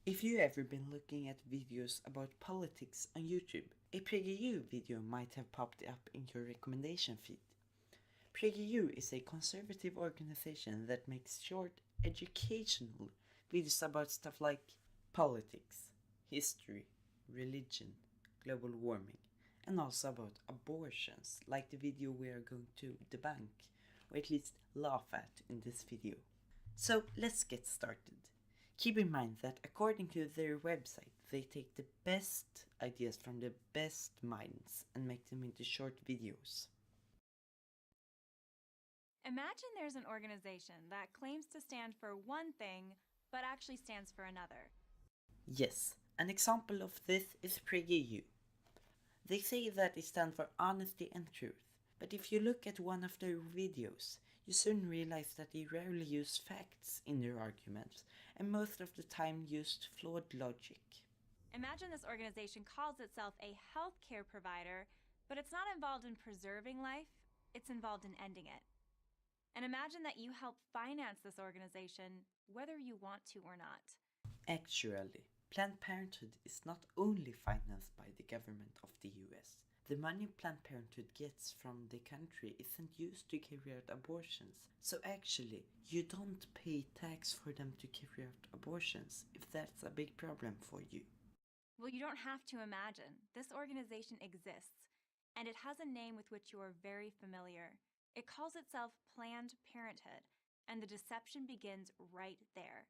If you ever been looking at videos about politics on YouTube, a PragerU video might have popped up in your recommendation feed. PragerU is a conservative organization that makes short, educational videos about stuff like politics, history, religion, global warming, and also about abortions, like the video we are going to debunk, or at least laugh at in this video. So let's get started. Keep in mind that according to their website, they take the best ideas from the best minds and make them into short videos. Imagine there's an organization that claims to stand for one thing, but actually stands for another. Yes, an example of this is PragerU. They say that they stand for honesty and truth, but if you look at one of their videos, you soon realize that they rarely use facts in their arguments and most of the time used flawed logic. Imagine this organization calls itself a healthcare provider, but it's not involved in preserving life, it's involved in ending it. And imagine that you help finance this organization, whether you want to or not. Actually, Planned Parenthood is not only financed by the government of the US. The money Planned Parenthood gets from the country isn't used to carry out abortions. So actually, you don't pay tax for them to carry out abortions if that's a big problem for you. Well, you don't have to imagine. This organization exists, and it has a name with which you are very familiar. It calls itself Planned Parenthood, and the deception begins right there.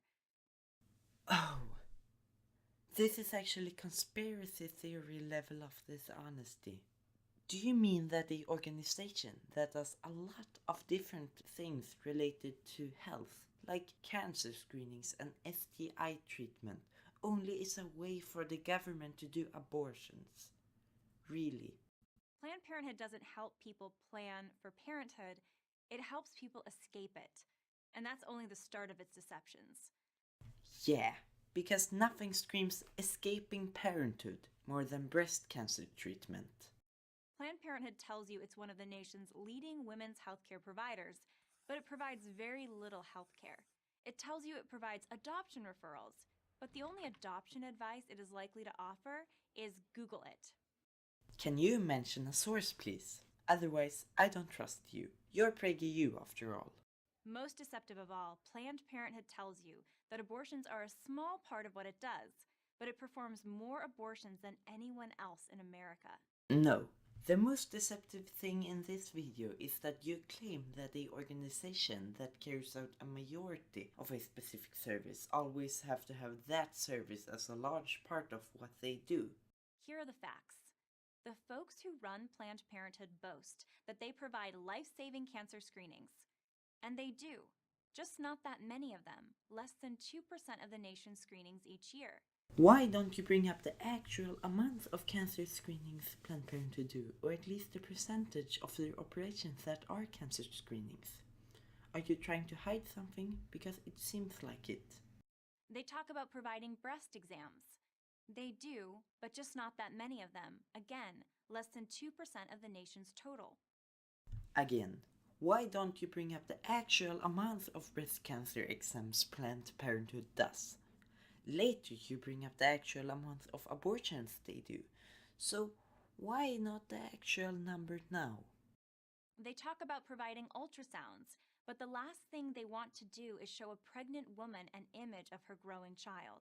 Oh, this is actually conspiracy theory level of dishonesty. Do you mean that the organization that does a lot of different things related to health, like cancer screenings and STI treatment, only is a way for the government to do abortions? Really? Planned Parenthood doesn't help people plan for parenthood, it helps people escape it. And that's only the start of its deceptions. Yeah, because nothing screams escaping parenthood more than breast cancer treatment. Planned Parenthood tells you it's one of the nation's leading women's healthcare providers, but it provides very little healthcare. It tells you it provides adoption referrals, but the only adoption advice it is likely to offer is Google it. Can you mention a source, please? Otherwise, I don't trust you. You're PragerU, after all. Most deceptive of all, Planned Parenthood tells you that abortions are a small part of what it does, but it performs more abortions than anyone else in America. No. The most deceptive thing in this video is that you claim that the organization that carries out a majority of a specific service always have to have that service as a large part of what they do. Here are the facts. The folks who run Planned Parenthood boast that they provide life-saving cancer screenings. And they do. Just not that many of them, less than 2% of the nation's screenings each year. Why don't you bring up the actual amount of cancer screenings Planned Parenthood do, or at least the percentage of their operations that are cancer screenings? Are you trying to hide something? Because it seems like it. They talk about providing breast exams. They do, but just not that many of them. Again, less than 2% of the nation's total. Again, why don't you bring up the actual amount of breast cancer exams Planned Parenthood does? Later you bring up the actual amount of abortions they do. So why not the actual number now? They talk about providing ultrasounds, but the last thing they want to do is show a pregnant woman an image of her growing child.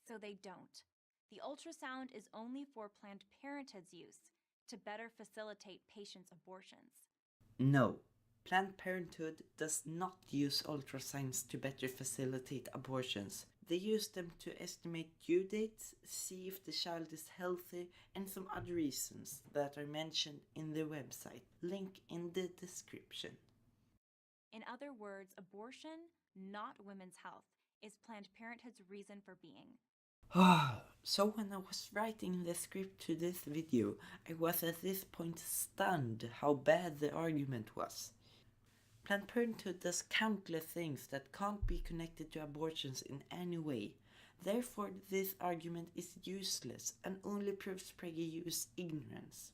So they don't. The ultrasound is only for Planned Parenthood's use, to better facilitate patients' abortions. No. Planned Parenthood does not use ultrasounds to better facilitate abortions. They use them to estimate due dates, see if the child is healthy, and some other reasons that are mentioned in the website. Link in the description. In other words, abortion, not women's health, is Planned Parenthood's reason for being. So when I was writing the script to this video, I was at this point stunned how bad the argument was. Planned Parenthood does countless things that can't be connected to abortions in any way. Therefore, this argument is useless and only proves PragerU's ignorance.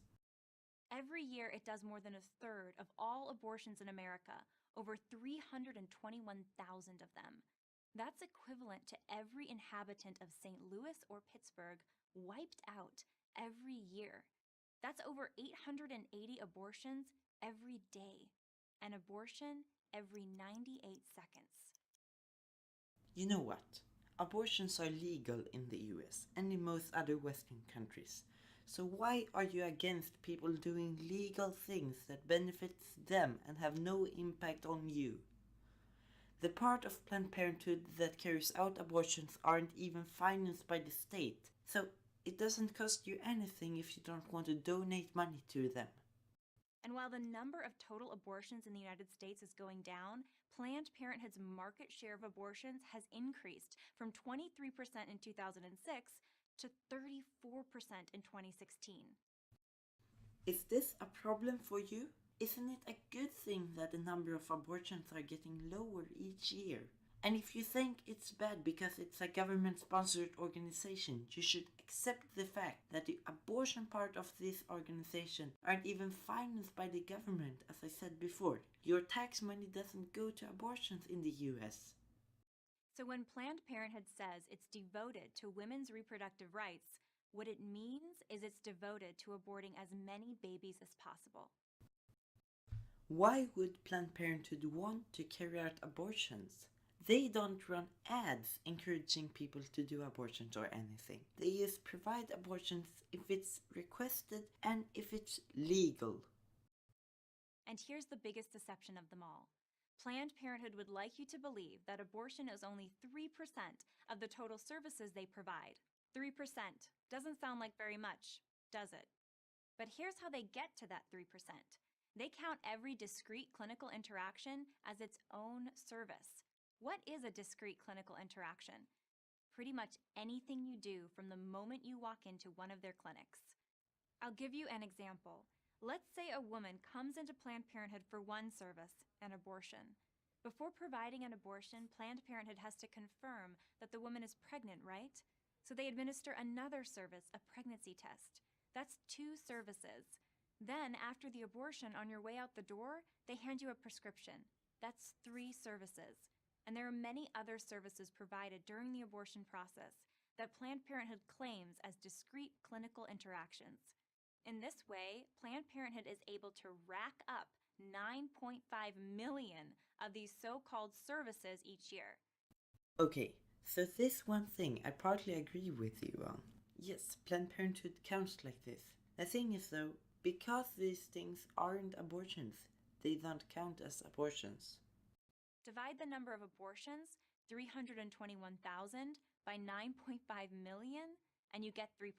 Every year, it does more than a third of all abortions in America, over 321,000 of them. That's equivalent to every inhabitant of St. Louis or Pittsburgh wiped out every year. That's over 880 abortions every day. An abortion every 98 seconds. You know what? Abortions are legal in the US and in most other Western countries. So why are you against people doing legal things that benefits them and have no impact on you? The part of Planned Parenthood that carries out abortions aren't even financed by the state, so it doesn't cost you anything if you don't want to donate money to them. And while the number of total abortions in the United States is going down, Planned Parenthood's market share of abortions has increased from 23% in 2006 to 34% in 2016. Is this a problem for you? Isn't it a good thing that the number of abortions are getting lower each year? And if you think it's bad because it's a government-sponsored organization, you should accept the fact that the abortion part of this organization aren't even financed by the government, as I said before. Your tax money doesn't go to abortions in the US. So when Planned Parenthood says it's devoted to women's reproductive rights, what it means is it's devoted to aborting as many babies as possible. Why would Planned Parenthood want to carry out abortions? They don't run ads encouraging people to do abortions or anything. They just provide abortions if it's requested and if it's legal. And here's the biggest deception of them all. Planned Parenthood would like you to believe that abortion is only 3% of the total services they provide. 3% doesn't sound like very much, does it? But here's how they get to that 3%. They count every discrete clinical interaction as its own service. What is a discrete clinical interaction? Pretty much anything you do from the moment you walk into one of their clinics. I'll give you an example. Let's say a woman comes into Planned Parenthood for one service, an abortion. Before providing an abortion, Planned Parenthood has to confirm that the woman is pregnant, right? So they administer another service, a pregnancy test. That's 2 services. Then, after the abortion, on your way out the door, they hand you a prescription. That's 3 services. And there are many other services provided during the abortion process that Planned Parenthood claims as discrete clinical interactions. In this way, Planned Parenthood is able to rack up 9.5 million of these so-called services each year. Okay, so this one thing I partly agree with you on. Yes, Planned Parenthood counts like this. The thing is though, because these things aren't abortions, they don't count as abortions. Divide the number of abortions, 321,000, by 9.5 million, and you get 3%.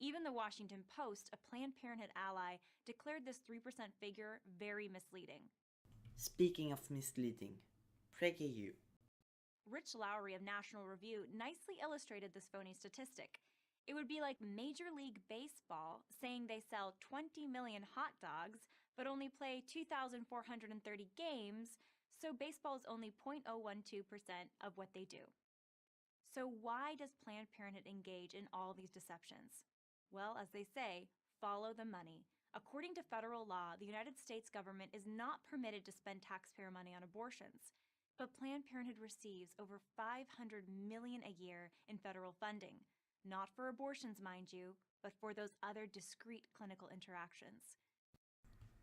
Even the Washington Post, a Planned Parenthood ally, declared this 3% figure very misleading. Speaking of misleading, PragerU. Rich Lowry of National Review nicely illustrated this phony statistic. It would be like Major League Baseball saying they sell 20 million hot dogs, but only play 2,430 games, so baseball is only 0.012% of what they do. So why does Planned Parenthood engage in all these deceptions? Well, as they say, follow the money. According to federal law, the United States government is not permitted to spend taxpayer money on abortions, but Planned Parenthood receives over $500 million a year in federal funding. Not for abortions, mind you, but for those other discrete clinical interactions.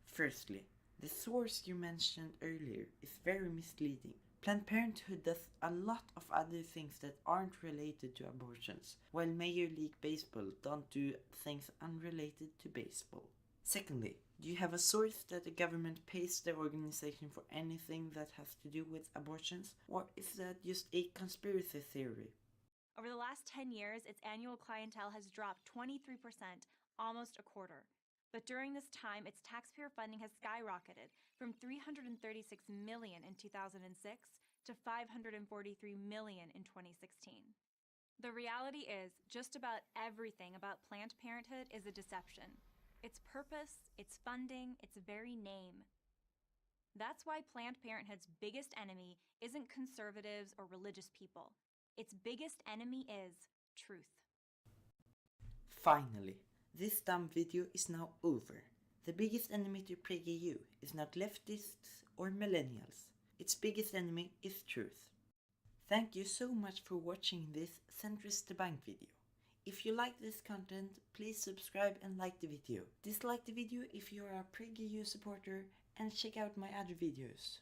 Firstly, the source you mentioned earlier is very misleading. Planned Parenthood does a lot of other things that aren't related to abortions, while Major League Baseball don't do things unrelated to baseball. Secondly, do you have a source that the government pays their organization for anything that has to do with abortions, or is that just a conspiracy theory? Over the last 10 years, its annual clientele has dropped 23%, almost a quarter. But during this time, its taxpayer funding has skyrocketed from $336 million in 2006 to $543 million in 2016. The reality is, just about everything about Planned Parenthood is a deception. Its purpose, its funding, its very name. That's why Planned Parenthood's biggest enemy isn't conservatives or religious people. Its biggest enemy is truth. Finally, this dumb video is now over. The biggest enemy to PragerU is not leftists or millennials. Its biggest enemy is truth. Thank you so much for watching this Centrist Debunk video. If you like this content, please subscribe and like the video. Dislike the video if you are a PragerU supporter, and check out my other videos.